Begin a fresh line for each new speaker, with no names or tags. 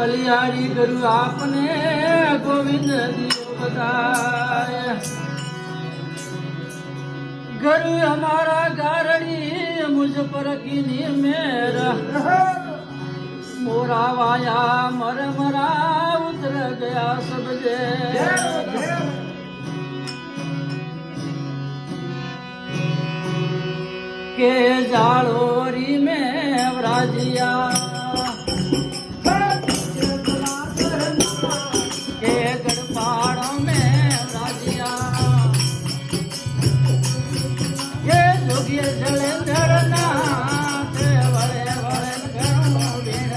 बलिहारी गुरु आपने गोविंद दियो बताया। गुरु हमारा गारड़ी मुझ पर कीनी मेरा मोरा वाया मर मरा उतर गया सब जे के जालोरी में व्राजिया के गढ़पाड़ों में व्राजिया के जोगिए जलेंद्र नाथ बड़े बड़े घरों बीण